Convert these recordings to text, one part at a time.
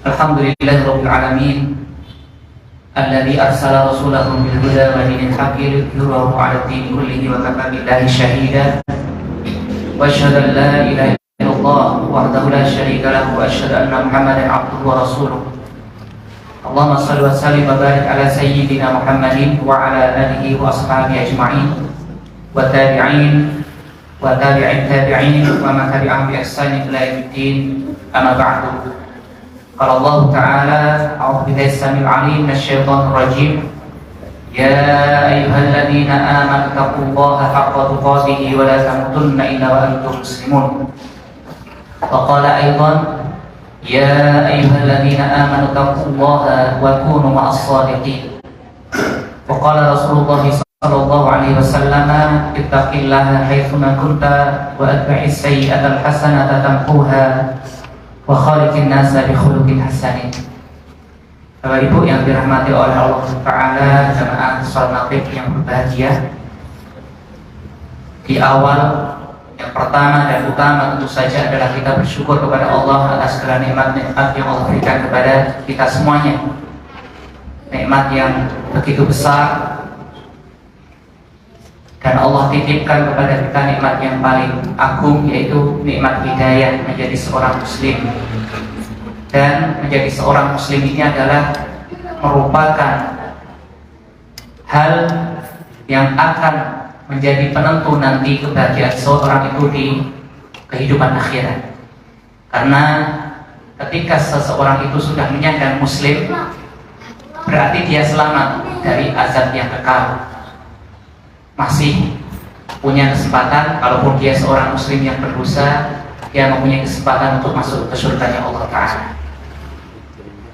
Alhamdulillahi Rabbil Alamin Alladhi arsala rasulahu bil huda wa dinil haqqi liyudhhirahu 'ala ad-din kullihi wa kafa billahi shahida. Wa asyhadu an la ilaha illallah wahdahu la syarika lahu wa asyhadu anna Muhammadan 'abduhu wa rasuluh. Allahumma shalli wa sallim wa barik ala sayyidina Muhammadin wa ala alihi wa ashabihi ajma'in wa tabi'in wa tabi'in tabi'in wa man tabi'ahum bi ihsan ila yaumiddin. Amma ba'du. Qala Allah Ta'ala, a'udzu billahi as-sami'il 'alim minasyaitonir rajim. Ya ayyuhalladzina amanu taqullaha haqqa tuqatih wa la tamutunna illa wa antum muslimun. Wa qala aidan, ya ayyuhalladzina amanu taqullaha wa kunu ma'as shadiqin. Wa qala Rasulullah sallallahu alaihi wasallam, ittaqillaha haitsu ma kunta wa atbi'is sayyi'atal hasanata tamhuha wa khaliqin nasa bi khuluqin hasanin. Bapak Ibu yang dirahmati oleh Allah Ta'ala, jamaah salat maghrib yang berbahagia, di awal yang pertama dan utama tentu saja adalah kita bersyukur kepada Allah atas segala nikmat-nikmat yang Allah berikan kepada kita semuanya. Nikmat yang begitu besar, dan Allah titipkan kepada kita nikmat yang paling agung, yaitu nikmat hidayah menjadi seorang muslim. Dan menjadi seorang muslim ini adalah merupakan hal yang akan menjadi penentu nanti kebahagiaan seorang itu di kehidupan akhirat. Karena ketika seseorang itu sudah menyandang muslim, berarti dia selamat dari azab yang kekal. Masih punya kesempatan, kalaupun dia seorang muslim yang berdosa, dia mempunyai kesempatan untuk masuk ke surganya Allah Ta'ala.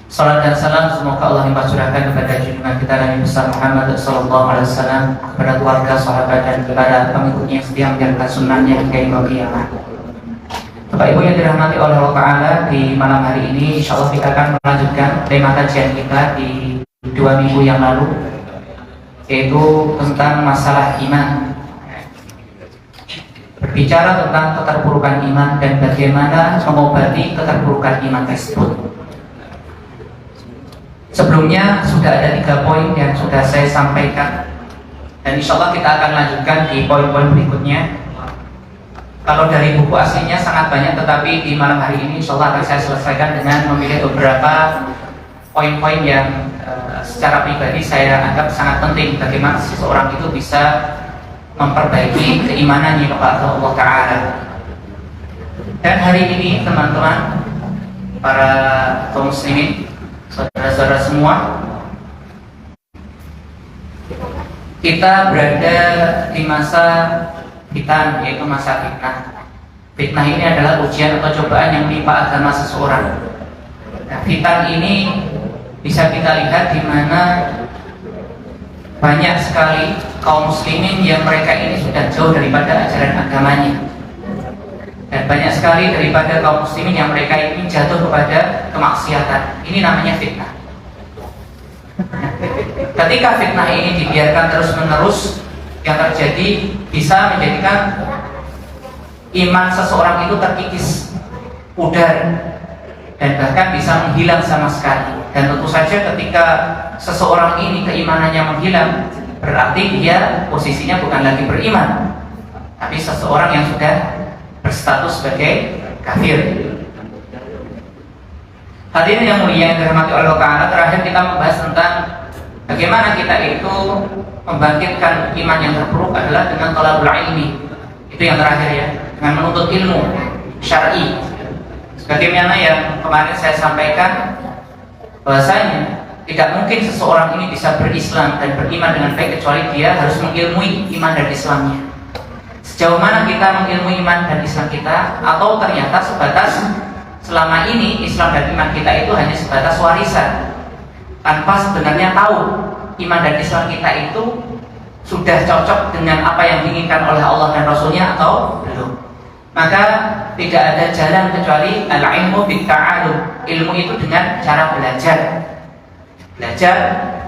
Salat dan salam semoga Allah limpahcurahkan kepada junjungan kita Nabi besar Muhammad sallallahu alaihi wasallam, kepada keluarga, sahabat dan kepada pengikutnya yang setia menjalankan sunnahnya hingga yaumil qiyamah. Bapak Ibu yang dirahmati oleh Allah Ta'ala, di malam hari ini insyaallah kita akan melanjutkan tema kajian kita di 2 minggu yang lalu, yaitu tentang masalah iman. Berbicara tentang keterpurukan iman dan bagaimana mengobati keterpurukan iman tersebut. Sebelumnya sudah ada 3 poin yang sudah saya sampaikan, dan insya Allah kita akan lanjutkan di poin-poin berikutnya. Kalau dari buku aslinya sangat banyak, tetapi di malam hari ini insya Allah akan saya selesaikan dengan memilih beberapa poin-poin yang secara pribadi saya anggap sangat penting bagaimana seseorang itu bisa memperbaiki keimanannya kepada Allah Ta'ala. Dan hari ini teman-teman, para kaum muslimin, saudara-saudara semua, kita berada di masa fitnah, yaitu masa fitnah. Fitnah ini adalah ujian atau cobaan yang menimpa agama seseorang. Nah, fitnah ini bisa kita lihat di mana banyak sekali kaum muslimin yang mereka ini sudah jauh daripada ajaran agamanya, dan banyak sekali daripada kaum muslimin yang mereka ini jatuh kepada kemaksiatan. Ini namanya fitnah. Ketika fitnah ini dibiarkan terus-menerus, yang terjadi bisa menjadikan iman seseorang itu terkikis, pudar, dan bahkan bisa menghilang sama sekali. Dan tentu saja ketika seseorang ini keimanannya menghilang, berarti dia posisinya bukan lagi beriman, tapi seseorang yang sudah berstatus sebagai kafir. Hadirin yang mulia yang dirahmati oleh Allah Ta'ala, terakhir kita membahas tentang bagaimana kita itu membangkitkan iman yang terpuruk adalah dengan thalabul ilmi. Itu yang terakhir ya, dengan menuntut ilmu syar'i. Sebagaimana yang kemarin saya sampaikan, bahwasanya tidak mungkin seseorang ini bisa berislam dan beriman dengan baik kecuali dia harus mengilmui iman dan Islamnya. Sejauh mana kita mengilmui iman dan Islam kita, atau ternyata sebatas selama ini Islam dan iman kita itu hanya sebatas warisan, tanpa sebenarnya tahu iman dan Islam kita itu sudah cocok dengan apa yang diinginkan oleh Allah dan Rasulnya atau belum. Maka tidak ada jalan kecuali al-ilmu bit-ta'allum. Ilmu itu dengan cara belajar,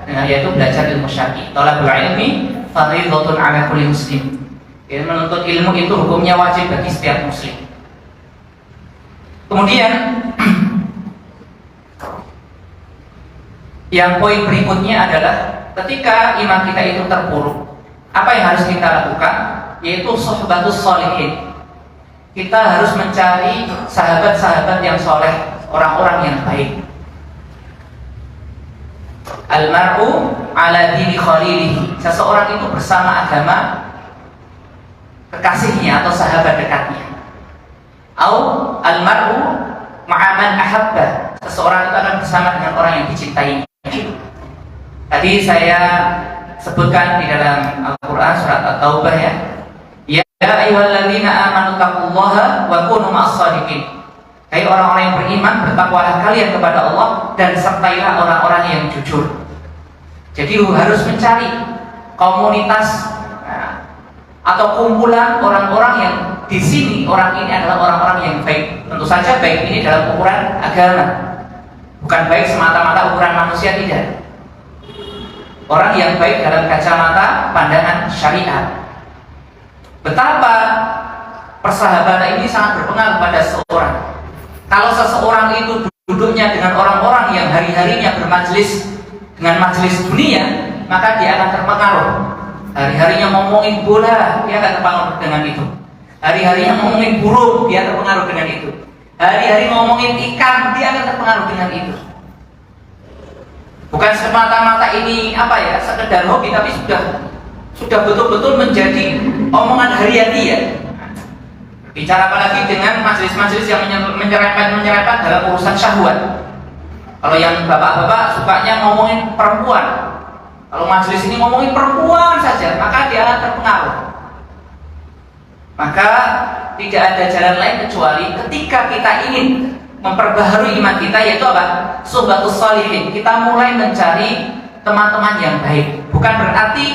yaitu belajar ilmu syar'i. Thalabul ilmi fardhatun 'ala kulli muslim. Menuntut ilmu itu hukumnya wajib bagi setiap muslim. Kemudian Yang poin berikutnya adalah ketika iman kita itu terpuruk, apa yang harus kita lakukan? Yaitu suhbatus sholihin. Kita harus mencari sahabat-sahabat yang soleh, orang-orang yang baik. Almar'u ala dini khalilihi. Seseorang itu bersama agama kekasihnya atau sahabat dekatnya. Au almar'u ma'aman ahabba. Seseorang itu akan bersama dengan orang yang dicintainya. Tadi saya sebutkan di dalam Al-Quran surat At-Taubah ya. Ya ayyuhalladzina amanu taqullaha wa kunu ma'as-shadiqin. Hai orang-orang yang beriman, bertakwalah kalian kepada Allah dan sertailah orang-orang yang jujur. Jadi harus mencari komunitas atau kumpulan orang-orang yang di sini orang ini adalah orang-orang yang baik. Tentu saja baik ini dalam ukuran agama, bukan baik semata-mata ukuran manusia, tidak. Orang yang baik dalam kacamata pandangan syariat. Betapa persahabatan ini sangat berpengaruh pada seseorang. Kalau seseorang itu duduknya dengan orang-orang yang hari-harinya bermajlis dengan majelis dunia, maka dia akan terpengaruh. Hari-harinya ngomongin bola, dia akan terpengaruh dengan itu. Hari-harinya ngomongin burung, dia terpengaruh dengan itu. Hari-hari ngomongin ikan, dia akan terpengaruh dengan itu. Bukan semata-mata ini sekedar hobi, tapi sudah betul-betul menjadi omongan harian dia. Bicara apalagi dengan majelis-majelis yang menyerempet dalam urusan syahwat. Kalau yang bapak-bapak sukanya ngomongin perempuan, kalau majelis ini ngomongin perempuan saja, maka dia akan terpengaruh. Maka tidak ada jalan lain kecuali ketika kita ingin memperbaharui iman kita, yaitu apa? Suhbatus sholihin. Kita mulai mencari teman-teman yang baik. Bukan berarti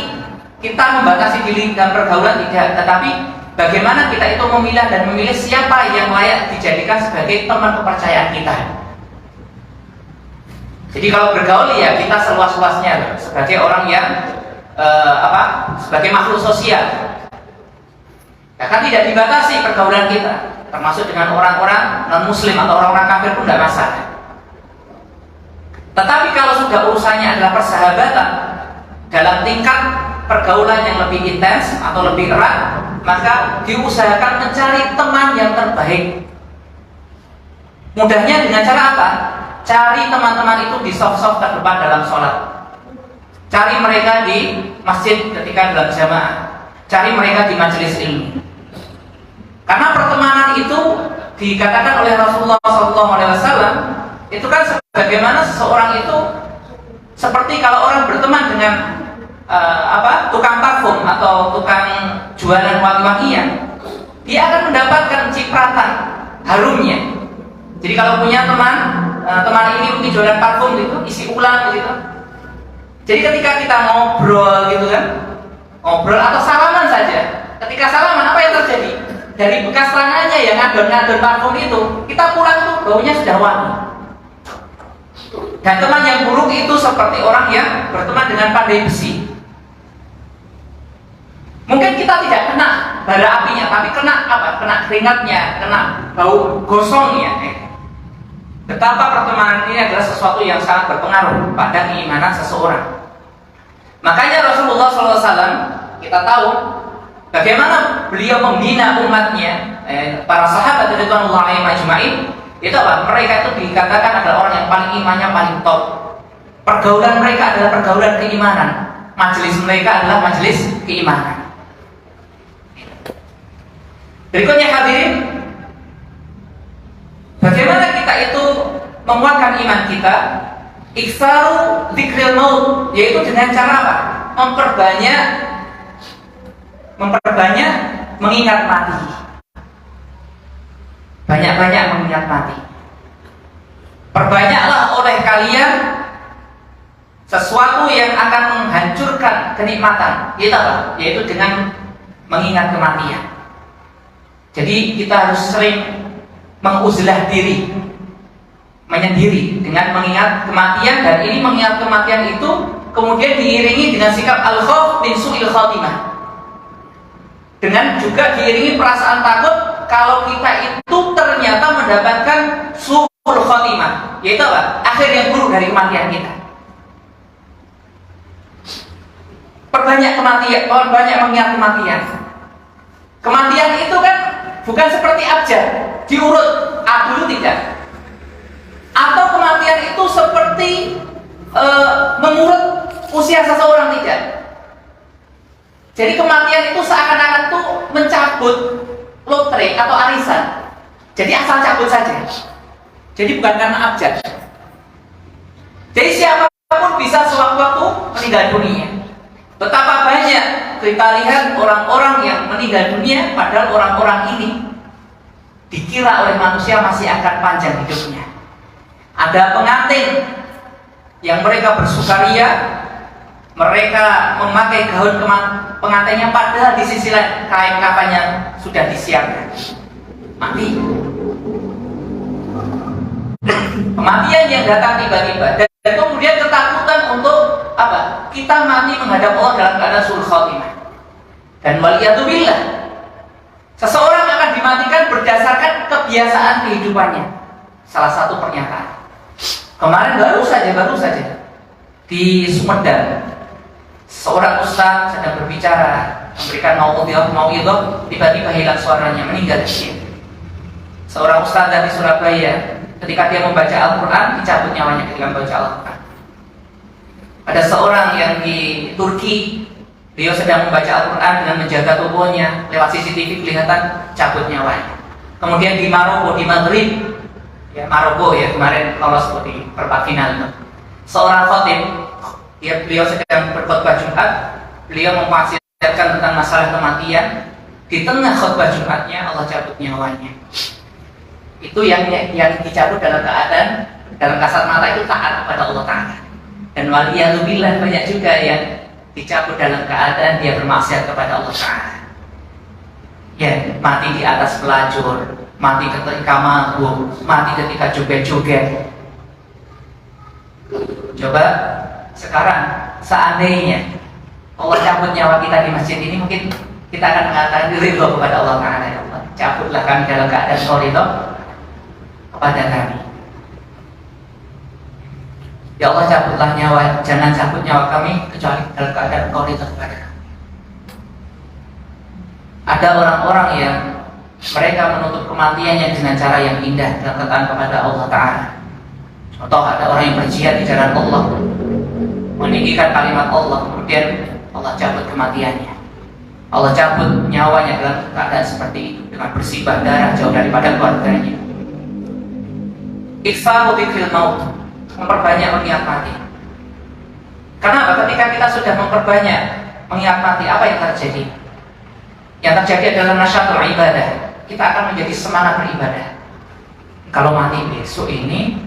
kita membatasi diri dalam pergaulan, tidak, tetapi bagaimana kita itu memilah dan memilih siapa yang layak dijadikan sebagai teman kepercayaan kita. Jadi kalau bergaul ya kita seluas-luasnya sebagai orang yang sebagai makhluk sosial. Ya kan tidak dibatasi pergaulan kita, termasuk dengan orang-orang non-muslim atau orang-orang kafir pun tidak masalah. Tetapi kalau sudah urusannya adalah persahabatan dalam tingkat pergaulan yang lebih intens atau lebih erat, maka diusahakan mencari teman yang terbaik. Mudahnya dengan cara apa? Cari teman-teman itu di saf-saf terdepan dalam sholat. Cari mereka di masjid ketika dalam jamaah. Cari mereka di majelis ilmu. Karena pertemanan itu dikatakan oleh Rasulullah SAW itu kan sebagaimana seseorang itu seperti kalau orang berteman dengan tukang parfum atau tukang jualan wangi-wangian, dia akan mendapatkan cipratan harumnya. Jadi kalau punya teman ini mungkin jualan parfum gitu, isi ulang gitu. Jadi ketika kita ngobrol gitu kan, ngobrol atau salaman saja, ketika salaman apa yang terjadi? Dari bekas tangannya yang ngadon-ngadon parfum itu, kita pulang tuh baunya sudah wangi. Dan teman yang buruk itu seperti orang yang berteman dengan pandai besi. Mungkin kita tidak kena bara apinya, tapi kena Kena keringatnya, kena bau gosongnya. Betapa pertemanan ini adalah sesuatu yang sangat berpengaruh pada keimanan seseorang. Makanya Rasulullah SAW kita tahu bagaimana beliau membina umatnya, para sahabat radhiyallahu anhum ajma'in. Itu apa? Mereka itu dikatakan adalah orang yang paling imannya paling top. Pergaulan mereka adalah pergaulan keimanan. Majelis mereka adalah majelis keimanan. Berikutnya hadirin, bagaimana kita itu menguatkan iman kita? Iktsaru dzikril maut, yaitu dengan cara apa? Memperbanyak mengingat mati. Banyak-banyak mengingat mati. Perbanyaklah oleh kalian sesuatu yang akan menghancurkan kenikmatan. Itu apa? Yaitu dengan mengingat kematian. Jadi kita harus sering menguzlah diri, menyendiri dengan mengingat kematian. Dan ini mengingat kematian itu kemudian diiringi dengan sikap al-khauf min su'il khatimah, dengan juga diiringi perasaan takut kalau kita itu ternyata mendapatkan su'ul khatimah, yaitu apa? Akhir yang buruk dari kematian kita. perbanyak kematian, perbanyak mengingat kematian. Kematian itu kan bukan seperti abjad, diurut A dulu, tidak. Atau kematian itu seperti mengurut usia seseorang, tidak. Jadi kematian itu seakan-akan tuh mencabut lotre atau arisan. Jadi asal cabut saja. Jadi bukan karena abjad. Jadi siapapun bisa sewaktu-waktu meninggal dunia. Betapa banyak kita lihat orang-orang yang meninggal dunia, padahal orang-orang ini dikira oleh manusia masih akan panjang hidupnya. Ada pengantin yang mereka bersukaria, mereka memakai gaun pengantinnya, padahal di sisi lain kain kafannya sudah disiapkan. Mati. Kematian yang datang tiba-tiba, dan kemudian ketakutan untuk apa? Kita mati menghadap Allah dalam keadaan sul khatimah. Dan waliyadzubillah, seseorang akan dimatikan berdasarkan kebiasaan kehidupannya. Salah satu pernyataan kemarin baru saja di Sumedang, seorang ustaz sedang berbicara, memberikan mau'idhah, tiba-tiba hilang suaranya, meninggal dunia. Seorang ustaz dari Surabaya, ketika dia membaca Al-Quran, dicabut nyawanya ketika membaca Al-Quran. Ada seorang yang di Turki, beliau sedang membaca Al-Quran dengan menjaga tubuhnya, lewat CCTV kelihatan cabut nyawanya. Kemudian di Maroko, di Maghrib, ya Maroko ya, kemarin lolos di perempat final itu, seorang khatib, ya, beliau sedang berkhutbah Jumat, beliau memfasilitkan tentang masalah kematian. Di tengah khutbah Jumatnya Allah cabut nyawanya. Itu yang dicabut dalam keadaan, dalam kasat mata itu taat kepada Allah Ta'ala. Dan waliyadzubillah, banyak juga yang dicabut dalam keadaan dia bermaksiat kepada Allah Ta'ala. Ya, mati di atas pelacur, mati ketika mabuk, mati ketika joget-joget. Coba sekarang seandainya Allah cabut nyawa kita di masjid ini, mungkin kita akan mengatakan ridho kepada Allah Ta'ala. Ya Allah, cabutlah kami dalam keadaan Kau ridho kepada kami. Ya Allah, cabutlah nyawa, jangan cabut nyawa kami kecuali dalam keadaan Kau ridho kepada kami. Ada orang-orang yang mereka menutup kematiannya dengan cara yang indah, dengan ketaatan kepada Allah Ta'ala. Contoh, ada orang yang berjihad di jalan Allah, meninggikan kalimat Allah, kemudian Allah cabut kematiannya, Allah cabut nyawanya dalam keadaan seperti itu, dengan bersibah darah jauh daripada keluarganya. Iktsaru dzikril maut, memperbanyak mengingat mati. Kenapa? Ketika kita sudah memperbanyak mengingat mati, apa yang terjadi? Yang terjadi adalah nasyatul ibadah. Kita akan menjadi semangat beribadah. Kalau mati besok ini,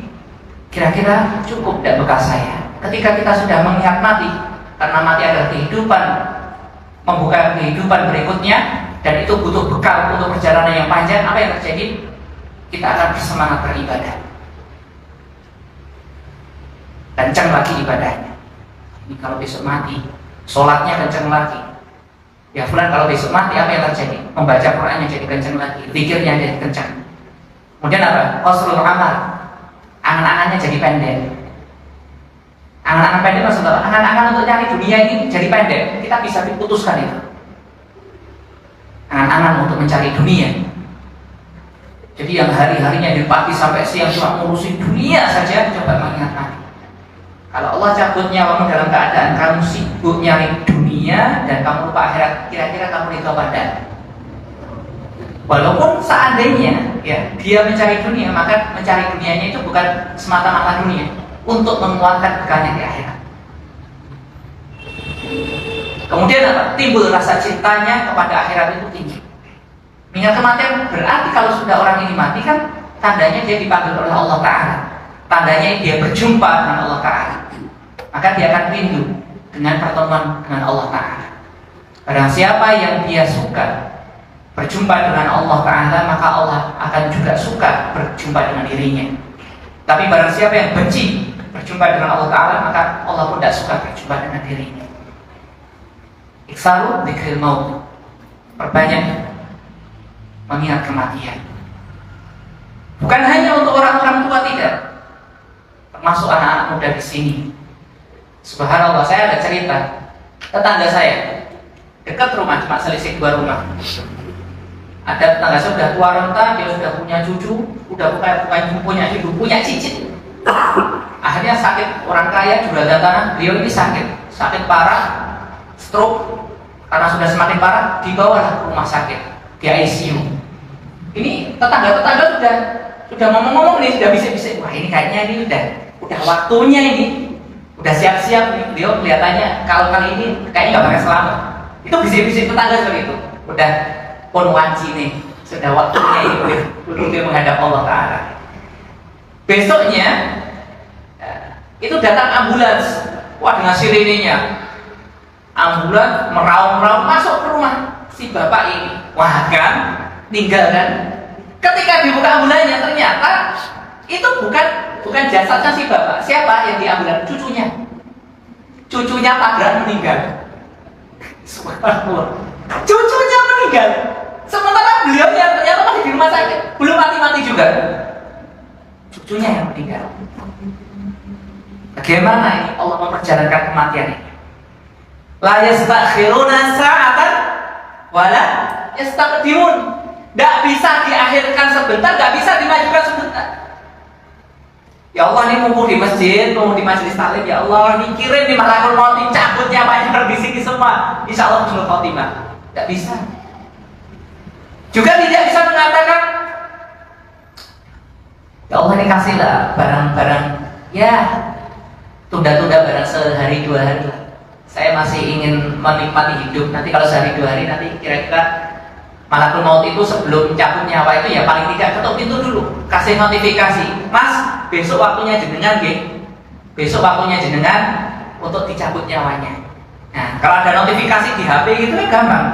kira-kira cukup tidak bekas saya? Ketika kita sudah mengingat mati, karena mati adalah kehidupan, membuka kehidupan berikutnya, dan itu butuh bekal untuk perjalanan yang panjang, apa yang terjadi? Kita akan bersemangat beribadah. Kencang lagi ibadahnya. Ini kalau besok mati, sholatnya kencang lagi. Ya fulan, kalau besok mati apa yang terjadi? Membaca Qurannya jadi kencang lagi, zikirnya jadi kencang. Kemudian apa? Qasrul amal, angan-angannya jadi pendek. Angan-angan pendek maksudnya angan-angan untuk cari dunia ini jadi pendek. Kita bisa diputuskan itu. Angan-angan untuk mencari dunia. Jadi yang hari-harinya dari pagi sampai siang cuma ngurusin dunia saja, coba mengingat mati. Kalau Allah cabut nyawamu dalam keadaan kamu sibuk nyari dunia dan kamu lupa akhirat, kira-kira kamu ridho pada? Walaupun seandainya ya dia mencari dunia, maka mencari dunianya itu bukan semata-mata dunia, untuk menguatkan bekalnya di akhirat. Kemudian apa? Timbul rasa cintanya kepada akhirat itu tinggi. Mengingat kematian berarti kalau sudah orang ini mati kan tandanya dia dipanggil oleh Allah Ta'ala, tandanya dia berjumpa dengan Allah Ta'ala, maka dia akan rindu dengan pertemuan dengan Allah Ta'ala. Barang siapa yang dia suka berjumpa dengan Allah Ta'ala, maka Allah akan juga suka berjumpa dengan dirinya. Tapi barang siapa yang benci berjumpa dengan Allah Ta'ala, maka Allah pun tidak suka berjumpa dengan dirinya. Iktsaru dzikril maut, perbanyak mengingat kematian. Bukan hanya untuk orang-orang tua, tidak, termasuk anak-anak muda di sini. Subhanallah, saya ada cerita. Tetangga saya dekat rumah, cuma selisih 2 rumah. Ada tetangga saya sudah tua renta, dia sudah punya cucu, udah bukan punya ibu, punya cicit. Akhirnya sakit, orang kaya juragan tanah, beliau ini sakit parah, stroke. Karena sudah semakin parah, dibawa ke rumah sakit, di ICU. Ini tetangga-tetangga sudah ngomong-ngomong nih, sudah bisik-bisik. Wah ini kayaknya ini udah waktunya ini, udah siap-siap nih. Beliau kelihatannya kalau kali ini kayaknya nggak bakal selamat. Itu bisik-bisik tetangga seperti itu. Udah pon wanci nih, sudah waktunya ini dia menghadap Allah Taala. Besoknya itu datang ambulans, wah dengan sirenenya, ambulans meraung-raung masuk ke rumah si bapak ini. Wah kan, tinggal kan. Ketika dibuka ambulansnya ternyata itu bukan jasadnya si bapak. Siapa yang di ambulans? Cucunya. Cucunya tabrakan meninggal. Subhanallah. Cucunya meninggal. Sementara beliau yang ternyata masih di rumah sakit, belum mati-mati juga. Cucunya yang meninggal. Bagaimana ini Allah memperjalankan kematian ini? La yastakhiruna sa'atan wala yastaqdimun. Tidak bisa diakhirkan sebentar, tidak bisa dimajukan sebentar. Ya Allah, ini mumpung di masjid, mumpung di majelis taklim, ya Allah, ini kirim di malakul maut, cabut nyawanya di sini semua. Insya Allah husnul khotimah. Tidak bisa. Juga tidak bisa mengatakan, ya Allah ini kasihlah barang-barang, ya tunda-tunda barang sehari 2 hari lah. Saya masih ingin menikmati hidup. Nanti kalau sehari 2 hari, nanti kira-kira malakul maut itu sebelum cabut nyawa itu ya paling tidak ketuk pintu dulu, kasih notifikasi, Mas, besok waktunya jenengan nggih. Besok waktunya jenengan untuk dicabut nyawanya. Nah, kalau ada notifikasi di HP gitu kan gampang.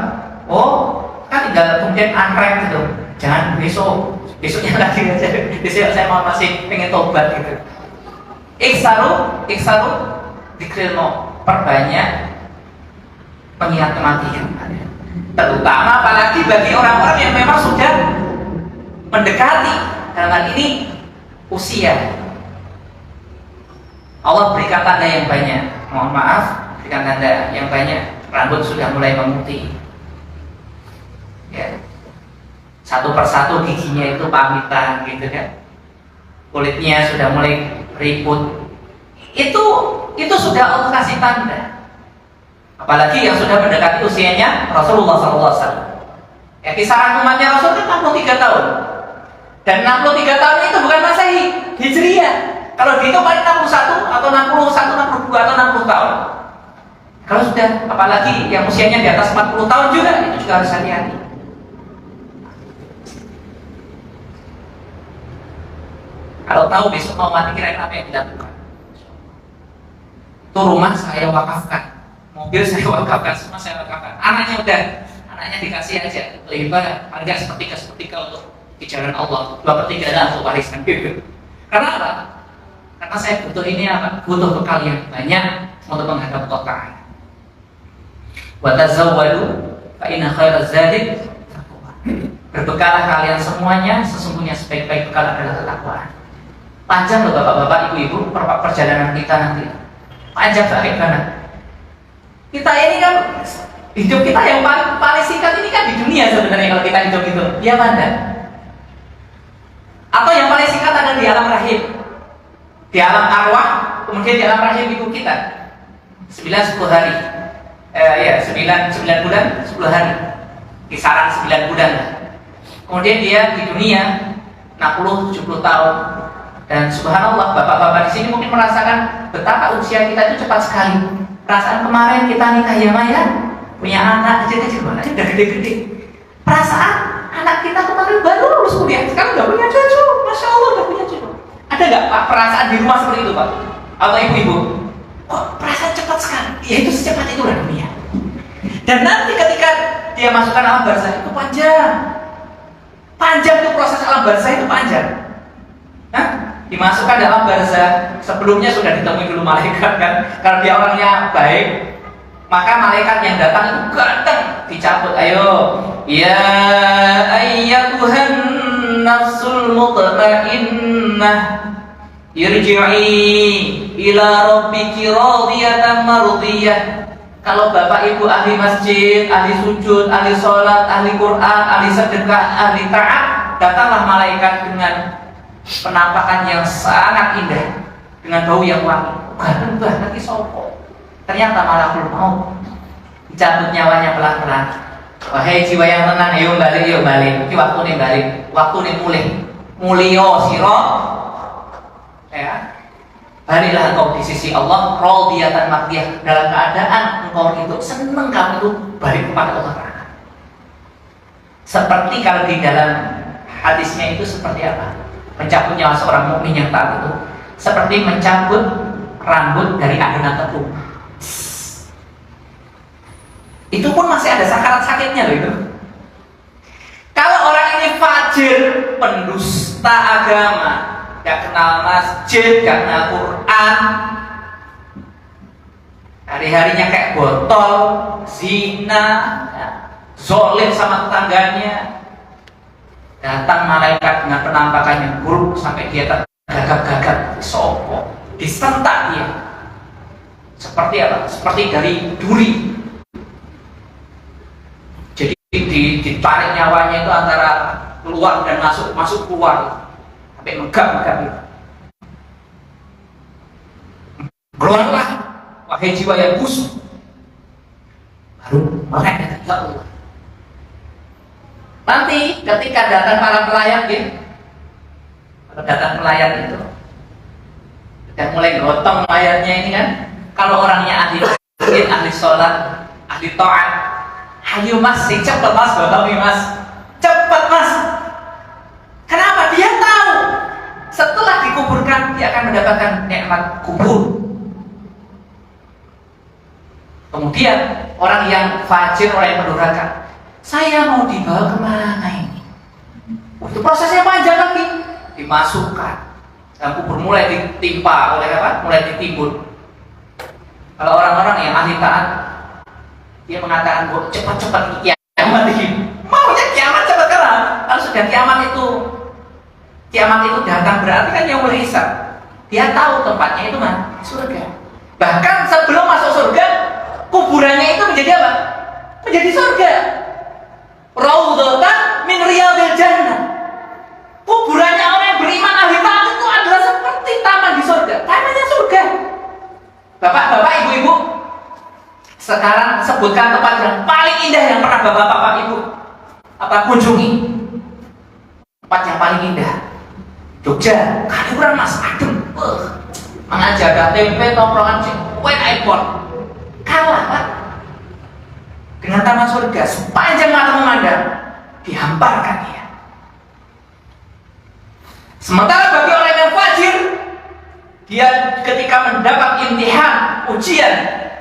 Oh, kan tinggal kemudian unwrap gitu. Jangan besoknya lagi aja. Besok saya mau masih pengen tobat gitu. Iksaru dikrilno, perbanyak pengingat kematian. Terutama apalagi bagi orang-orang yang memang sudah mendekati dalam hal ini usia. Allah berikan tanda yang banyak. Mohon maaf, berikan tanda yang banyak. Rambut sudah mulai memutih. Ya. Satu persatu giginya itu pamitan gitu kan. Kulitnya sudah mulai ribut. Itu sudah Allah kasih tanda. Apalagi yang sudah mendekati usianya Rasulullah SAW. Ya, kisaran umatnya Rasul kan 63 tahun. Dan 63 tahun itu bukan Masehi, Hijriyah. Kalau gitu paling 61 atau 61, 62 atau 60 tahun. Kalau sudah, apalagi yang usianya di atas 40 tahun juga, itu juga harus hati-hati. Kalau tahu besok mau mati, kira-kira apa yang dilakukan? Itu rumah saya wakafkan, mobil saya wakafkan, semua saya wakafkan. Anaknya dikasih aja, lebih banyak, harga sepertiga untuk di jalan Allah, 2/3 untuk warisan gitu. Karena apa? Karena saya butuh ini apa? Butuh bekal yang banyak untuk menghadap Allah Ta'ala. Wa tazawwadu fa inna khairaz zadi taqwa. Berbekalah kalian semuanya, sesungguhnya sebaik-baik bekal adalah ketakwaan. Panjang loh bapak-bapak, ibu-ibu, perjalanan kita nanti. Panjang banget. Kita ini kan hidup kita yang paling singkat ini kan di dunia sebenarnya kalau kita hidup itu. Iya mana? Atau yang paling singkat ada di alam rahim, di alam arwah, kemudian di alam rahim ibu kita 9-10 hari. 9 bulan 10 hari, kisaran 9 bulan. Kemudian dia di dunia 60-70 tahun. Dan subhanallah, bapak-bapak di sini mungkin merasakan betapa usia kita itu cepat sekali. Perasaan kemarin kita nikah ya Maya, punya anak kecil-kecil, anaknya udah gede-gede. Perasaan anak kita kemarin baru lulus kuliah, sekarang udah punya cucu, masya Allah udah punya cucu. Ada nggak Pak perasaan di rumah seperti itu Pak? Atau ibu-ibu? Kok perasaan cepat sekali? Ya itu secepat itu lah dunia. Dan nanti ketika dia masukkan alam barzah itu panjang tuh proses alam barzah itu panjang. Dimasukkan dalam barzah, sebelumnya sudah ditemui dulu malaikat kan. Kalau dia orangnya baik, maka malaikat yang datang itu ganteng dicabut. Ayo, ya ayyatuhan nafsul mutmainnah, irji'i ila rabbiki radiyatan mardiyah Kalau bapak ibu ahli masjid, ahli sujud, ahli sholat, ahli Quran, ahli sedekah, ahli taat, datanglah malaikat dengan penampakan yang sangat indah, dengan bau yang wangi. Ganteng banget ki sopo. Ternyata malakul maut. Dicabut nyawanya pelan-pelan. Wahai jiwa yang tenang, yuk balik. Iki waktu nih balik, waktu nih mulio siro. Ya. Baliklah engkau di sisi Allah, radiyatan mardiyah, dalam keadaan engkau itu senang, kamu itu balik kepada Allah Ta'ala. Seperti kalau di dalam hadisnya itu seperti apa? Mencabut nyawa seorang mukmin yang taat itu seperti mencabut rambut dari adonan tepung. Itu pun masih ada sakarat sakitnya loh itu. Kalau orang ini fajir, pendusta agama, gak kenal masjid, gak kenal Quran, hari-harinya kayak botol, zina, ya, zolim sama tetangganya, datang malaikat dengan penampakan yang buruk sampai dia tergagap-gagap, sopo, disentak dia. Seperti apa? Seperti dari duri. Jadi ditarik nyawanya itu antara keluar dan masuk keluar. Sampai megap-megap itu. Keluarlah, wahai jiwa yang busuk. Baru mereka ya Allah. Nanti ketika datang para pelayan, datang pelayan itu, sudah mulai gotong mayatnya ini kan. Kalau orangnya ahli masjid, ahli sholat, ahli taat, ayo mas, cepet mas, bapak mas, cepet mas. Kenapa? Dia tahu setelah dikuburkan dia akan mendapatkan nikmat kubur. Kemudian orang yang fajir, orang yang mendurhakan, saya mau dibawa kemana ini? Itu prosesnya panjang lagi. Dimasukkan dalam kubur, mulai ditimpa oleh apa? Mulai ditimbun. Kalau orang-orang yang ahli taat, dia mengatakan cepat-cepat kiamat ini. Maunya kiamat cepat kelar. Kalau sudah kiamat itu datang berarti kan yang berhisab. Dia tahu tempatnya itu mana? Surga. Bahkan sebelum masuk surga, kuburannya itu menjadi apa? Menjadi surga. Raudhatan min riyadil jannah. Kuburannya orang yang beriman ahli taat itu adalah seperti taman di surga. Tamannya surga. Bapak-bapak, ibu-ibu, sekarang sebutkan tempat yang paling indah yang pernah bapak-bapak, ibu kunjungi. Tempat yang paling indah. Jogja, Kaliurang mas, adem, mengajar ada tempe, tongkrongan, wet airport, kalah pak dengan taman surga. Sepanjang mata memandang, dihamparkan dia. Sementara bagi orang yang fajir, dia ketika mendapat imtihan, ujian,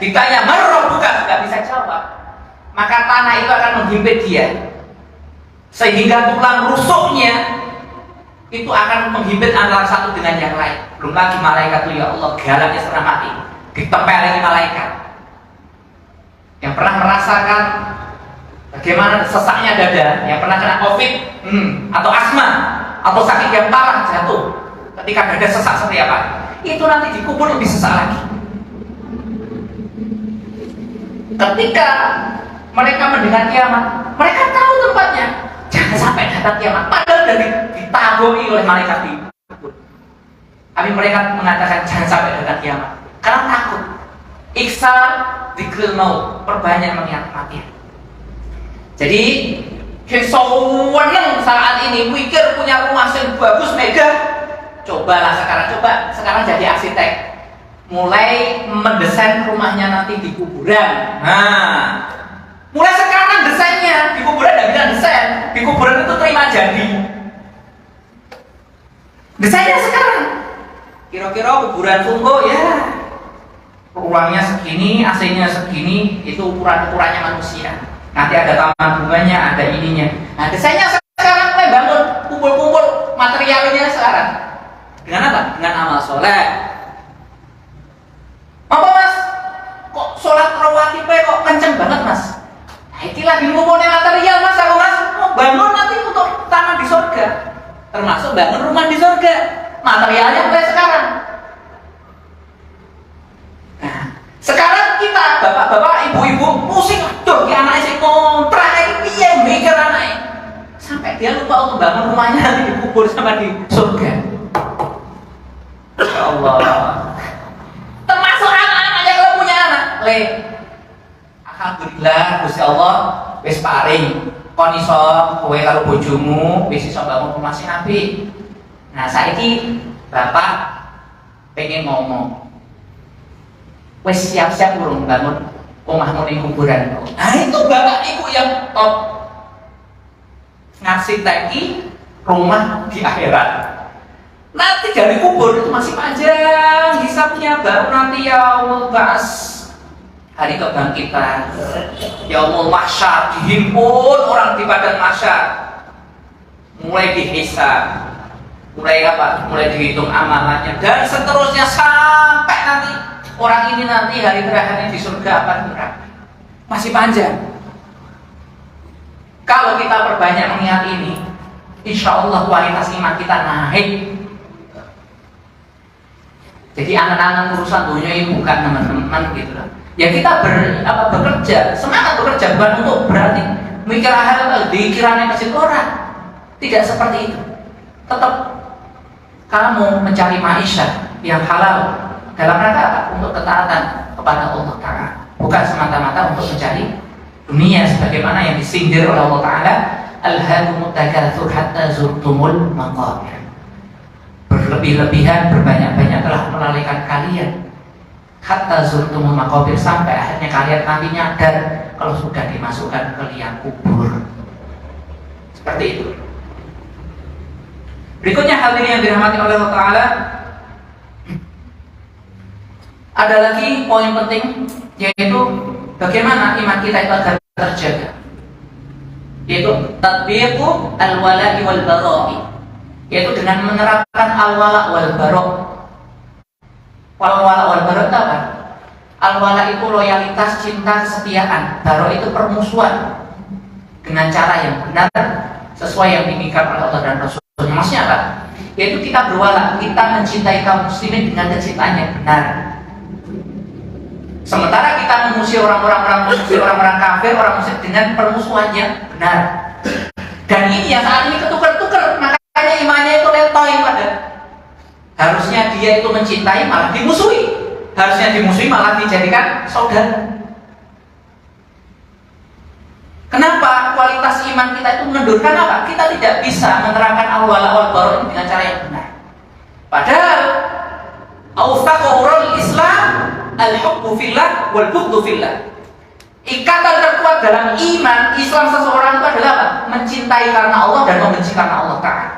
ditanya marroh bukan, nggak bisa jawab, maka tanah itu akan menghimpit dia, sehingga tulang rusuknya itu akan menghimpit antara satu dengan yang lain. Belum lagi malaikat itu, ya Allah, galaknya setengah mati, ditempelin malaikat. Yang pernah merasakan bagaimana sesaknya dada, yang pernah kena COVID atau asma atau sakit yang parah jatuh, ketika dada sesak seperti apa, itu nanti dikubur lebih sesak lagi. Ketika mereka mendengar kiamat, mereka tahu tempatnya. Jangan sampai datang kiamat, padahal dari ditabui oleh malaikat itu. Tapi mereka mengatakan jangan sampai datang kiamat karena takut. Iksa dzikrul maut, perbanyak mengingat kematian. Jadi keseweneng saat ini mikir punya rumah yang bagus megah, cobalah sekarang jadi arsitek, mulai mendesain rumahnya nanti di kuburan. Nah, mulai sekarang desainnya di kuburan, tidak bilang desain di kuburan itu terima jadi. Desainnya sekarang, kira-kira kuburan Sungguh ya, ruangnya segini, AC-nya segini, itu ukurannya manusia. Nanti ada taman bunganya, ada ininya. Nah, desainnya sekarang mulai bangun, kumpul-kumpul materialnya sekarang. Dengan apa? Dengan amal soleh. Apa mas? Kok sholat rawatib kok kenceng banget mas? Nah, ini lagi ngumpulnya material mas, kalau mas mau bangun nanti untuk taman di surga, termasuk bangun rumah di surga, materialnya mulai sekarang. Nah, sekarang kita bapak-bapak, ibu untuk bangun rumahnya nanti dikubur sama di surga. Ya Allah. Termasuk anak-anaknya kalau punya anak, alhamdulillah Gusti Allah wis paring kon iso kowe karo bojomu wis iso bangun rumah sing apik. Nah, saiki bapak pengen ngomong. Wis siap-siap urung bangun omahmu ning kuburan. Nah, itu bapak ibu yang top. Ngarsiteki rumah di akhirat. Nanti dari kubur itu masih panjang hisabnya, baru nanti yaumul ba'ats, hari kebangkitan, yaumul mahsyar, dihimpun orang di padang mahsyar, mulai dihisab, mulai dihitung amalannya, dan seterusnya sampai nanti orang ini nanti hari terakhirnya di surga apa neraka. Masih panjang. Kalau kita perbanyak mengingat ini, insya Allah kualitas iman kita naik. Jadi angan-angan urusan dunia ini bukan teman-teman gitu lah. Ya kita bekerja, semangat bekerja, bukan untuk berarti mikir akhirat dikiranya ke situ orang. Tidak seperti itu. Tetap kamu mencari maisha yang halal dalam rangka apa? Untuk ketaatan kepada Allah Ta'ala, bukan semata-mata untuk mencari dunia sebagaimana yang disindir oleh Allah Ta'ala, alhaakumut takatsur hatta zurtumul maqabir. Berlebih-lebihan, berbanyak-banyak telah melalaikan kalian hatta zurtumul maqabir, sampai akhirnya kalian nanti nyadar kalau sudah dimasukkan ke liang kubur. Seperti itu. Berikutnya hadirin yang dirahmati oleh Allah Ta'ala, ada lagi poin penting, yaitu bagaimana iman kita itu agar terjaga, yaitu tatbiqu al-wala'i wal bara'i, yaitu dengan menerapkan al-wala' wal bara'. Wal-wala' wal bara' itu apa? Al-wala' itu loyalitas, cinta, kesetiaan. Bara' itu permusuhan dengan cara yang benar sesuai yang diinginkan oleh Allah dan Rasulnya. Maksudnya apa? Yaitu kita berwala, kita mencintai kaum muslimin dengan kecintaan yang benar. Sementara kita memusuhi orang-orang kafir, orang musyrik dengan permusuhan yang benar. Dan ini yang saat ini ketukar-tukar, makanya imannya itu letoy pada. Harusnya dia itu mencintai malah dimusuhi, harusnya dimusuhi malah dijadikan saudara. Kenapa kualitas iman kita itu menundurkan apa? Kita tidak bisa menerapkan al-wala wal bara' dengan cara yang benar. Padahal awfaqul Islam al-hubbu fillah wal bughdu fillah. Ikatan terkuat dalam iman Islam seseorang itu adalah apa? Mencintai karena Allah dan membenci karena Allah Ta'ala.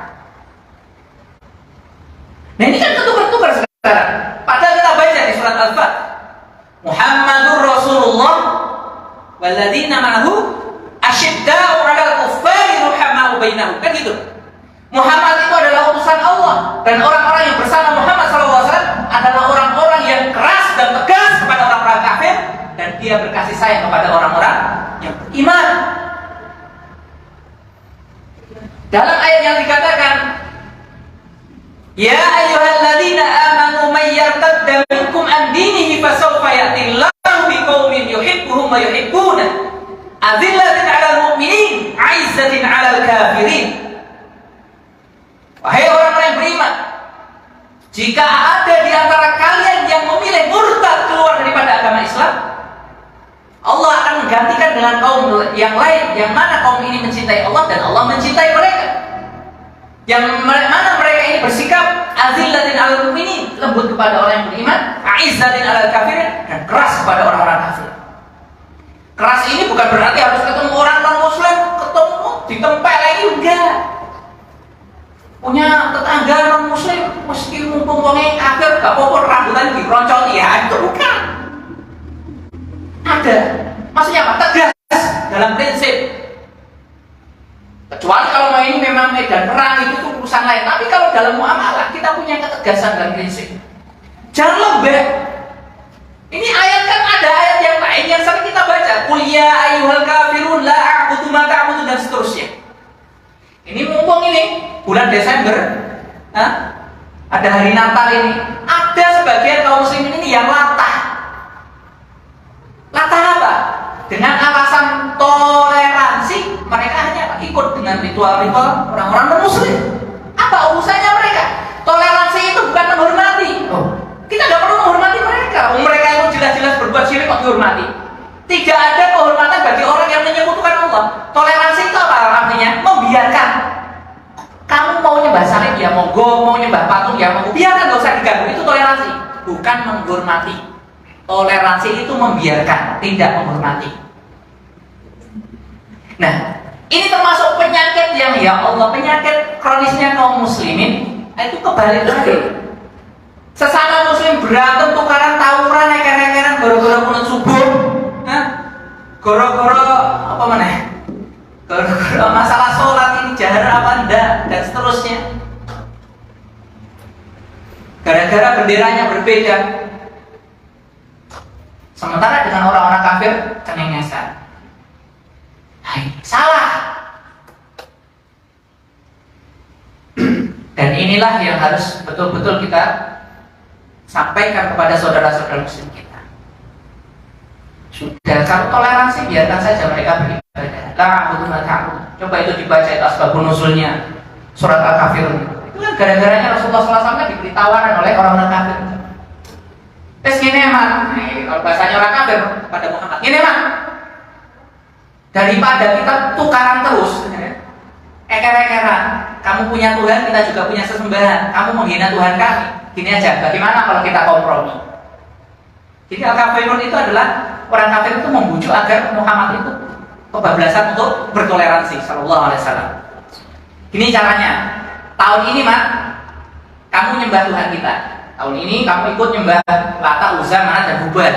Nah, ini kan ketukar-tukar sekarang. Padahal kita baca di surat Al-Fatihah, Muhammadur Rasulullah walladzina ma'ahu asyidda'u 'alal kuffari ruhama'u bainahum. Kan gitu. Muhammad itu adalah utusan Allah, dan orang-orang yang bersama Muhammad SAW adalah orang-orang yang keras dan tegas kepada orang-orang kafir, dan dia berkasih sayang kepada orang-orang yang beriman. Dalam ayat yang dikatakan, ya ayyuhalladzina amanu may yartadda minkum an dinihi fasawfa ya'tillahu biqaumin yuhibbuhum wa yuhibbuna adzillatin 'alal mu'minin 'izzatin 'alal kafirin. Wahai orang-orang yang beriman, jika ada di antara kalian yang memilih murtad keluar daripada agama Islam, Allah akan menggantikan dengan kaum yang lain, yang mana kaum ini mencintai Allah dan Allah mencintai mereka. Yang mana mereka ini bersikap azillatin 'alal mu'minin, lembut kepada orang yang beriman, a'izzatin 'alal kafirin, dan keras kepada orang-orang kafir. Keras ini bukan berarti harus ketemu orang non-muslim, ketemu ditempel lagi, enggak. Punya tetangga non-muslim, meski mumpung wongnya kafir, gak apa-apa rambutan dikeroncot, ya itu bukan. Ada, maksudnya apa? Tegas dalam prinsip. Kecuali kalau ini memang medan perang, itu urusan lain. Tapi kalau dalam muamalah kita punya ketegasan dalam prinsip. Jangan lembek. Ini ayat kan ada ayat yang lain yang sering kita baca. Qul ya ayyuhal kafirun la a'budu ma ta'budun, dan seterusnya. Ini mumpung ini bulan Desember, ada hari Natal ini, ada sebagian kaum muslimin ini yang latah. Latah apa? Dengan alasan toleransi, mereka hanya ikut dengan ritual-ritual orang-orang non-muslim. Apa urusannya mereka? Toleransi itu bukan menghormati. Kita nggak perlu menghormati mereka. Mereka itu jelas-jelas berbuat syirik kok dihormati. Tidak ada kehormatan bagi orang yang menyekutukan Allah. Toleransi itu apa artinya? Membiarkan. Kamu mau nyembah salib ya monggo, mau nyembah patung ya monggo, biarkan, nggak usah diganggu. Itu toleransi, bukan menghormati. Toleransi itu membiarkan, tidak menghormati. Nah, ini termasuk penyakit yang ya Allah, penyakit kronisnya kaum muslimin. Itu kebalik lagi. Sesama muslim berantem, tukaran, tawuran, eker-ekeran, goro-goro kunut subuh, goro-goro apa mana? Goro-goro masalah sholat ini jahar apa enggak dan seterusnya. Gara-gara benderanya berbeda. Sementara dengan orang-orang kafir cengengesan. Salah. Dan inilah yang harus betul-betul kita sampaikan kepada saudara-saudara muslim kita. Sudah, kalau toleransi biarkan saja mereka beribadah. Coba itu dibaca itu asbabun nuzulnya surat Al-Kafirun. Itu kan gara-garanya Rasulullah SAW diberi tawaran oleh orang-orang kafir. Terus gini emang, kalau bahasanya orang kafir pada Muhammad, gini emang, daripada kita tukaran terus, eker-ekeran, kamu punya Tuhan, kita juga punya sesembahan, kamu menghina Tuhan kami, gini aja, bagaimana kalau kita kompromi? Jadi Al-Kafirun itu adalah orang kafir itu membujuk agar Muhammad itu kebablasan untuk bertoleransi, sallallahu alaihi wasallam. Gini caranya, tahun ini mak, kamu nyembah Tuhan kita, tahun ini kamu ikut nyembah Lata, Uzza, Manat, dan Hubal.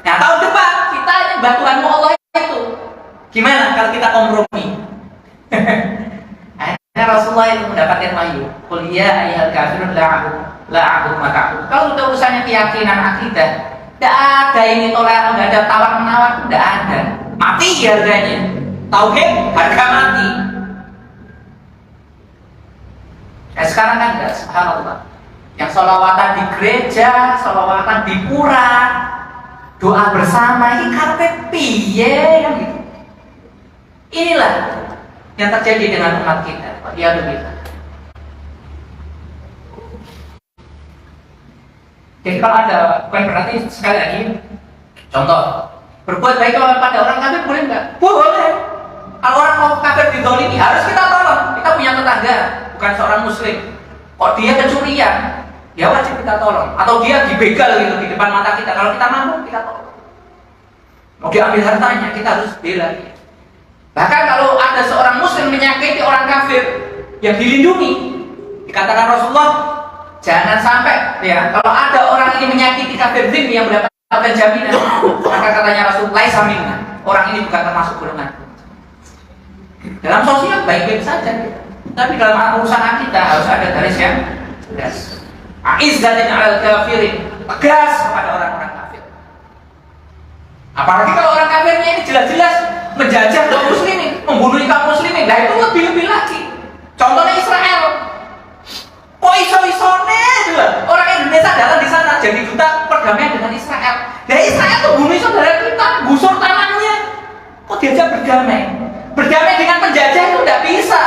Nah tahun depan kita nyembah Tuhanmu Allah itu. Gimana kalau kita kompromi? Akhirnya Rasulullah itu mendapatkan wahyu. Qul ya ayyuhal kafirun la a'budu ma ta'budun. Kalau udah urusannya keyakinan akidah, tidak ada ini toleran, tidak ada tawar menawar, tidak ada. Mati harganya. Tauhid harga mati. Sekarang kan enggak, subhanallah. Yang sholawatan di gereja, sholawatan di pura, doa bersama, ini karpet piye yang gitu. Inilah yang terjadi dengan umat kita. Ya begitu. Jadi kalau ada, bukan berarti sekali lagi, contoh, berbuat baik pada orang kafir boleh nggak? Boleh. Kalau orang kafir dizalimi harus kita tolong. Kita punya tetangga, bukan seorang muslim. Kok dia kecurian, ya wajib kita tolong. Atau dia dibegal gitu di depan mata kita. Kalau kita mampu, kita tolong. Mau diambil hartanya, kita harus bela dia. Bahkan kalau ada seorang muslim menyakiti orang kafir yang dilindungi, dikatakan Rasulullah, jangan sampai ya kalau ada orang ini menyakiti kafir zimmi yang mendapatkan jaminan, maka katanya Rasul, laisa minna, orang ini bukan termasuk golongan. Dalam sosial baik-baik saja, tapi dalam urusan kita harus ada garis yang tegas. Aizzatin 'alal kafirin, tegas kepada orang-orang kafir. Apalagi kalau orang kafirnya ini jelas-jelas menjajah kaum muslimin, membunuh kaum muslimin, nah itu lebih-lebih lagi. Contohnya Israel. Kok iso-isone itu orang Indonesia datang di sana jadi duta perdamaian dengan Israel. Dan Israel tuh bunuh saudara kita, gusur tanahnya. Kok diajak berdamai? Berdamai dengan penjajah itu tidak bisa.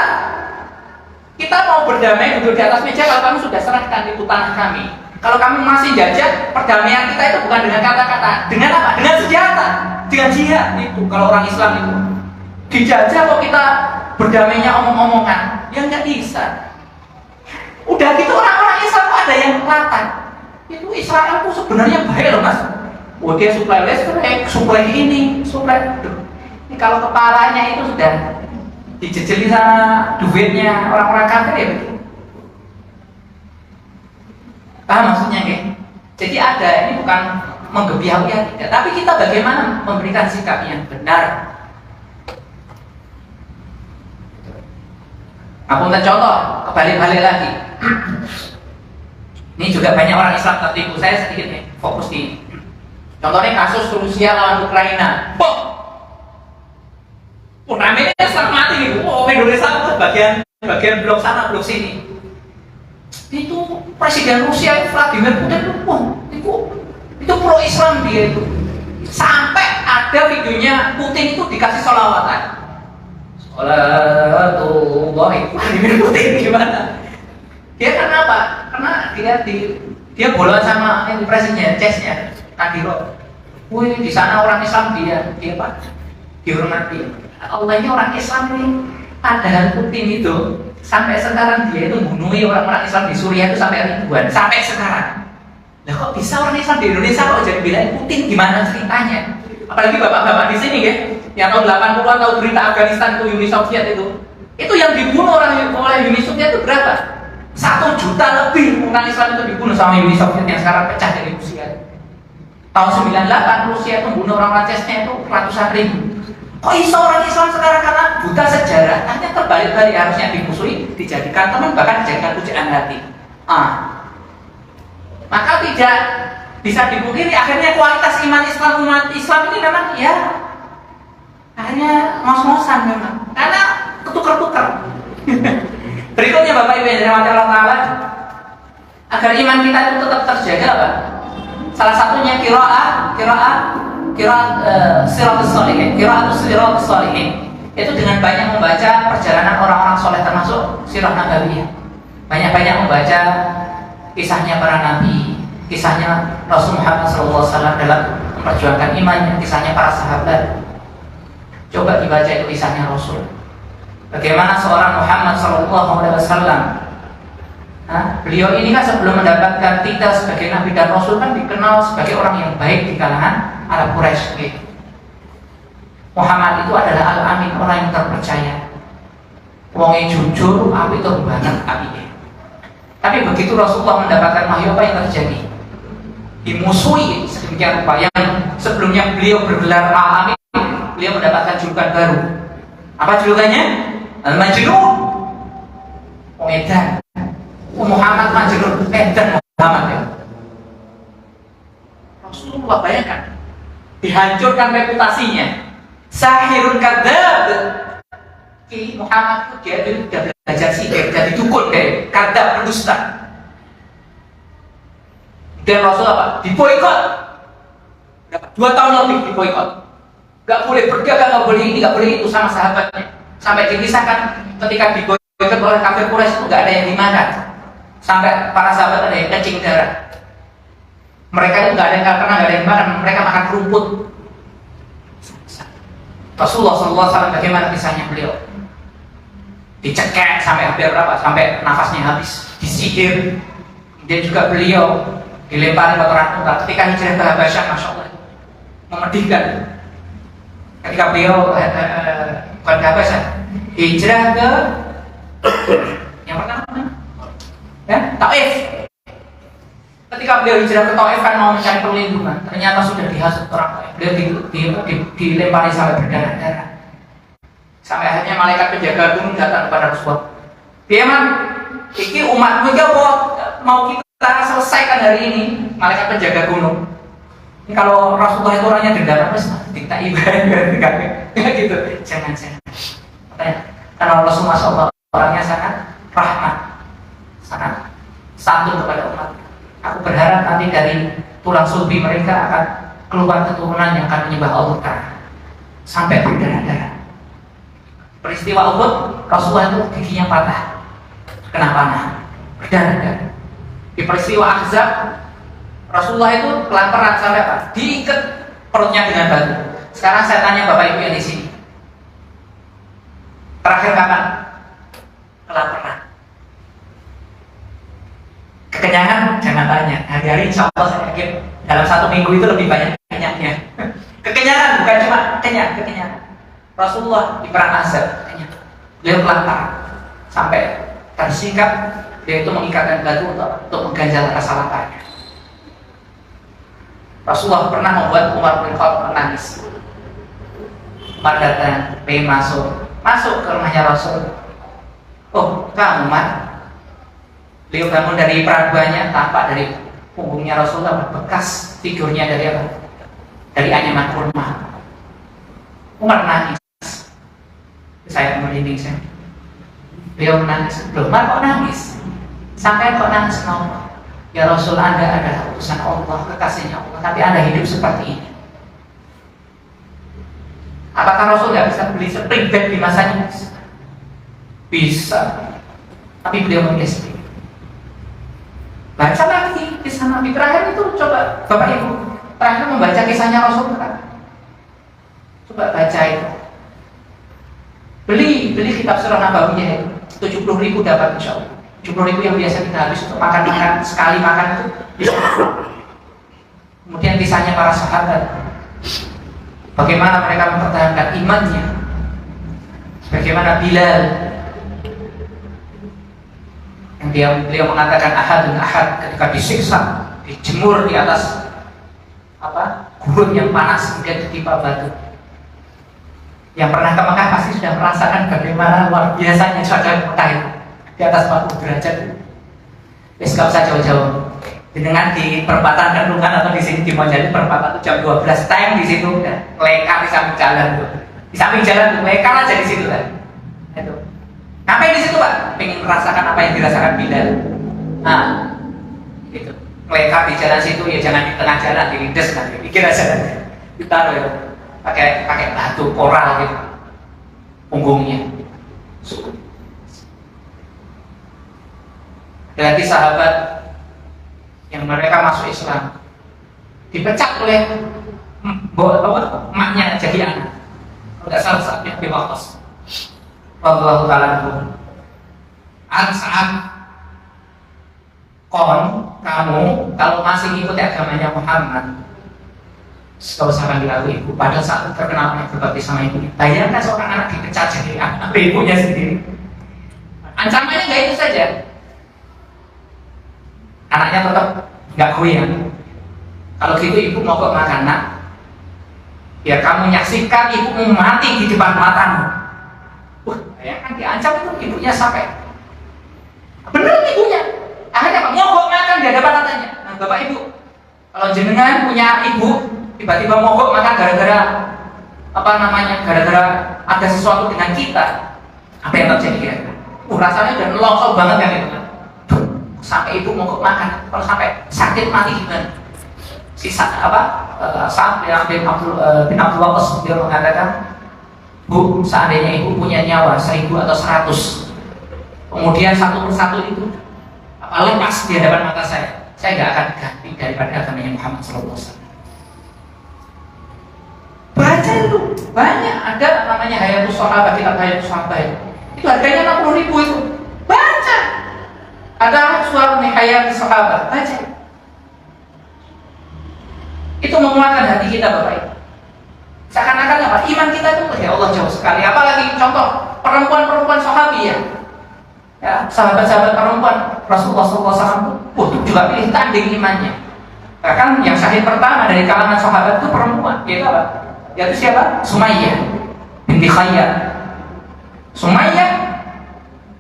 Kita mau berdamai duduk di atas meja kalau kamu sudah serahkan itu tanah kami. Kalau kamu masih jajah, perdamaian kita itu bukan dengan kata-kata, dengan apa? Dengan senjata, dengan jihad itu. Kalau orang Islam itu dijajah kok kita berdamainya omong-omongan, ya nggak bisa. Udah gitu orang-orang Islam ada yang kelatan. Itu Israel tuh sebenarnya baik loh mas. Oh dia suplai listrik, suplai ini, suplai. Ini kalau kepalanya itu sudah dijejeli sama duitnya orang-orang kafir ya begitu. Paham maksudnya ya? Jadi ada, ini bukan menggebiau ya tidak, tapi kita bagaimana memberikan sikap yang benar. Aku minta contoh, kebalik-balik lagi. Ini juga banyak orang Islam tertipu. Saya sedikit nih fokus di ini. Contohnya kasus Rusia lawan Ukraina. Namanya setengah mati nih. Indonesia itu bagian blok sana, blok sini. Itu presiden Rusia Vladimir Putin itu pro Islam dia itu. Sampai ada videonya Putin itu dikasih sholawatan. Sholatu Rasulullah, Vladimir Putin gimana? Dia karena apa? Karena dia bola sama ini presiden chessnya Nadiro. Wih, di sana orang Islam dia apa? Dihormati. Allah ini orang Islam ini. Padahal Putin itu sampai sekarang dia itu membunuhi orang-orang Islam di Suriah itu sampai ribuan sampai sekarang. Lah kok bisa orang Islam di Indonesia kok jadi bilang Putin, gimana ceritanya? Apalagi bapak-bapak di sini ya, yang tahun 80-an tahu berita Afghanistan itu Uni Soviet itu yang dibunuh oleh Uni Soviet itu berapa? 1 juta lebih orang Islam itu dibunuh sama Uni Soviet yang sekarang pecah dari Rusia. Tahun 98 Rusia itu membunuh orang Chechnya itu ratusan ribu. Kok iso orang Islam sekarang karena buta sejarah, hanya terbalik-balik, harusnya dimusuhi, dijadikan teman, bahkan dijadikan pujaan hati. Maka tidak bisa dipungkiri akhirnya kualitas iman Islam, umat Islam ini memang ya akhirnya ngos-ngosan memang, karena ketukar-tukar. Berikutnya Bapak Ibu yang dirahmati Allah Ta'ala, agar iman kita itu tetap terjaga Pak, salah satunya qiraat siratus sholihin, itu dengan banyak membaca perjalanan orang-orang soleh termasuk sirah nabawiyah, banyak-banyak membaca kisahnya para nabi, kisahnya Rasul Muhammad SAW dalam memperjuangkan imannya, kisahnya para sahabat. Coba dibaca itu kisahnya Rasul, bagaimana seorang Muhammad SAW. Beliau ini kan sebelum mendapatkan titel sebagai nabi dan rasul kan dikenal sebagai orang yang baik di kalangan Arab Quraisy. Muhammad itu adalah al-amin, orang yang terpercaya, wongnya jujur, api itu banget apinya. Tapi begitu Rasulullah mendapatkan wahyu, apa yang terjadi? Dimusuhi sedemikian rupa. Yang sebelumnya beliau bergelar al-amin, beliau mendapatkan julukan baru. Apa julukannya? Al-Majnun, Edan. Muhammad Majnun, Edan Muhammad ya. Rasulullah bayangkan, dihancurkan reputasinya. Sahirun kadzab. Muhammad itu dia sudah belajar sihir, jadi dukun deh, kadzab, pendusta. Dan Rasul apa? Diboikot. 2 tahun lebih diboikot. Gak boleh berdagang, gak boleh ini, gak boleh itu sama sahabatnya. Sampai dikisahkan ketika diboikot oleh kafir Quraisy itu gak ada yang dimakan. Sampai para sahabat ada yang kencing darah. Mereka itu gak ada yang pernah, gak ada yang makan, mereka makan rumput. Rasulullah SAW bagaimana kisahnya beliau? Dicekek sampai hampir berapa? Sampai nafasnya habis, disihir. Kemudian juga beliau dilempari kotoran unta ketika hijrah ke Habasyah, Masya Allah, memedihkan. Ketika beliau bukan ke Habasyah, hijrah ke yang pertama Taif. Ketika beliau hijrah ke Taif kan mau mencari perlindungan, ternyata sudah dihasut orang Taif. Beliau dilempari sampai berdarah-darah. Sampai akhirnya malaikat penjaga gunung datang kepada Rasulullah. Bagaimana? Iki umatmu ya mau kita selesaikan hari ini. Malaikat penjaga gunung. Ini kalau Rasulullah itu orangnya dendam, terus dikta ibadah gitu. Jangan. Karena Rasulullah SAW orangnya sangat rahmat, sangat santun kepada umat. Aku berharap nanti dari tulang sulbi mereka akan keluar keturunan yang akan menyembah Allah sampai berdarah-darah. Peristiwa Uhud, Rasulullah itu giginya patah, kena panah, berdarah-darah. Di peristiwa Ahzab, Rasulullah itu kelaparan sampai apa? Diikat perutnya dengan batu. Sekarang saya tanya Bapak Ibu yang di sini, terakhir kapan kelaparan? Kekenyangan jangan tanya. Hari-hari insya Allah saya yakin dalam 1 minggu itu lebih banyak kenyangnya. Kekenyangan bukan cuma kekenyangan. Rasulullah di perang Ahzab kenyang, beliau kelaparan sampai tersingkap, dia itu mengikatkan batu untuk mengganjal rasa laparnya. Rasulullah pernah membuat Umar bin Khattab menangis. Umar datang, pengen masuk ke rumahnya Rasul. Oh, kamu Umar? Beliau bangun dari peraduannya, tampak dari punggungnya Rasulullah bekas tidurnya dari apa? Dari anyaman kurma. Umar nangis. Saya merinding saya. Beliau menangis. Umar kok nangis? Sampai kok nangis kenapa? Ya Rasul, Anda adalah utusan Allah, kekasihnya Allah, tapi Anda hidup seperti ini. Apakah Rasul nggak bisa beli spring bed di masanya? Bisa. Tapi beliau menulis. Baca lagi kisah Nabi terakhir itu, coba Bapak Ibu terakhir membaca kisahnya Rasulullah. Coba baca itu. Beli kitab Sirah Nabawiyah itu 70.000 dapat insya Allah. 70.000 yang biasa kita habis untuk makan sekali makan itu bisa. Kemudian kisahnya para sahabat, bagaimana mereka mempertahankan imannya, bagaimana Bilal yang beliau mengatakan ahadun ahad ketika disiksa, dijemur di atas gurun yang panas kemudian ditimpa batu. Yang pernah ke Mekah pasti sudah merasakan bagaimana luar biasanya cuaca di Mekah itu di atas 40 derajat. Wis gak usah jauh-jauh. Dengan di perempatan Kendungan atau di sini di Mojali perempatan itu jam 12 time di situ udah lekar di samping jalan tuh. Di samping jalan tuh lekar aja di situ kan. Itu. Ngapain di situ Pak? Pengen merasakan apa yang dirasakan Bilal. Nah, gitu. Lekar di jalan situ ya jangan di tengah jalan, dilindes nanti. Pikir aja nanti. Ditaruh ya. Pakai batu koral gitu. Punggungnya. Ada lagi sahabat yang mereka masuk Islam dipecat oleh emaknya jadi anak. Tidak salah saatnya Biwaqqas. Wallahu ta'ala saat kamu kalau masih ikuti agamanya Muhammad, gak usah panggil aku ibu. Pada saat terkenal berbakti sama ibunya, bayangkan seorang anak dipecat jadi anak ibunya sendiri. Ancamannya gak itu saja, anaknya tetap gak goyang. Kalau gitu ibu mogok makan nak, biar kamu menyaksikan ibumu mati di depan matamu. Bayangkan diancam itu ibunya sampai bener ibunya. Akhirnya Pak mogok makan di hadapan matanya. Nah Bapak Ibu, kalau jenengan punya ibu tiba-tiba mogok makan gara-gara gara-gara ada sesuatu dengan kita, apa yang terjadi kira-kira? Rasanya udah nelosok banget kan itu kan. Sampai ibu mogok makan, kalau sampai sakit mati gimana? Saat bin Abdul Waqqas dia mengatakan, Bu, seandainya ibu punya nyawa 1000 atau 100, kemudian satu persatu itu lepas di hadapan mata saya nggak akan ganti daripada agamanya Muhammad SAW. Baca itu banyak, ada namanya Hayatus Sahabat, kitab Hayatus Sahabat itu harganya 60.000 itu. Baca, ada suara Hayatus Sahabat, baca. Itu menguatkan hati kita Bapak Ibu. Seakan-akan apa? Iman kita itu ya Allah jauh sekali. Apalagi contoh perempuan-perempuan sahabi ya, sahabat-sahabat perempuan Rasulullah SAW itu juga pilih tanding imannya. Bahkan yang syahid pertama dari kalangan sahabat itu perempuan, yaitu apa? Yaitu siapa? Sumayyah binti Khayyat. Sumayyah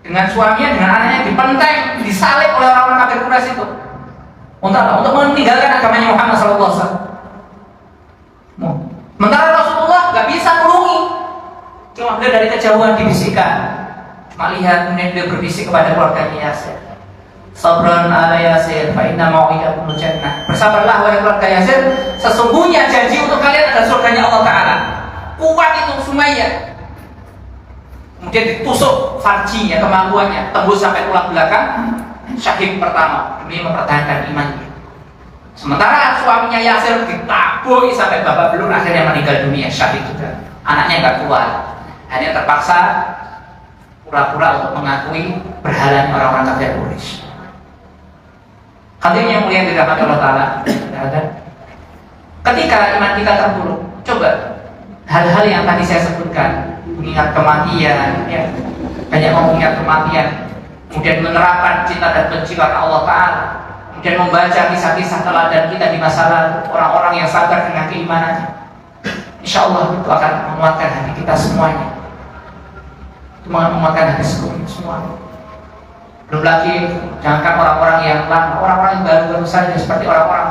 dengan suaminya, dengan anaknya dipenteng, disalib oleh orang-orang kafir Quraisy itu. Untuk apa? Untuk meninggalkan agamanya Muhammad SAW. Sementara Rasulullah nggak bisa nulungi, cuma beliau dari kejauhan dibisikkan, cuma lihat kemudian beliau berbisik kepada keluarganya Yasir, Sabran ala Yasir, fa inna mau'idakumul jannah. Bersabarlah wahai keluarga Yasir, sesungguhnya janji untuk kalian adalah surganya Allah Taala. Kuat itu Sumayyah. Kemudian ditusuk farjinya, kemampuannya, tembus sampai tulang belakang, syahid pertama demi mempertahankan imannya. Sementara suaminya Yasir ditabui sampai babak belur, akhirnya meninggal dunia, syahid juga. Anaknya nggak kuat, hanya terpaksa pura-pura untuk mengakui berhalanya orang-orang kafir Quraisy. Hadirin yang mulia dirahmati Allah Taala, ketika iman kita terpuruk, coba hal-hal yang tadi saya sebutkan, mengingat kematian, ya, banyak mengingat kematian, kemudian menerapkan cinta dan benci karena Allah Taala. Dan membaca kisah-kisah teladan kita di masa lalu, orang-orang yang sabar dengan keimanannya, insya Allah itu akan menguatkan hati kita semuanya. Itu menguatkan hati semuanya. Belum lagi, jangankan orang-orang yang lama, orang-orang yang baru-baru saja seperti orang-orang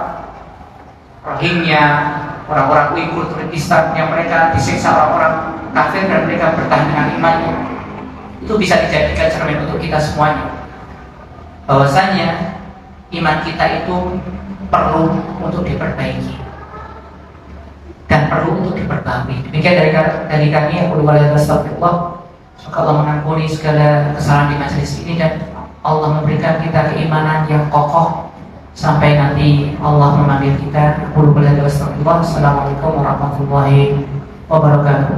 Rohingya, orang-orang Uighur, Turkistan yang mereka disiksa orang-orang kafir dan mereka bertahan dengan imannya. Itu bisa dijadikan cermin untuk kita semuanya, bahwasanya iman kita itu perlu untuk diperbaiki dan perlu untuk diperbaharui. Demikian dari kami, aku astagfirullah. Semoga Allah mengampuni segala kesalahan di majelis ini dan Allah memberikan kita keimanan yang kokoh sampai nanti Allah memanggil kita. Assalamualaikum warahmatullahi wabarakatuh.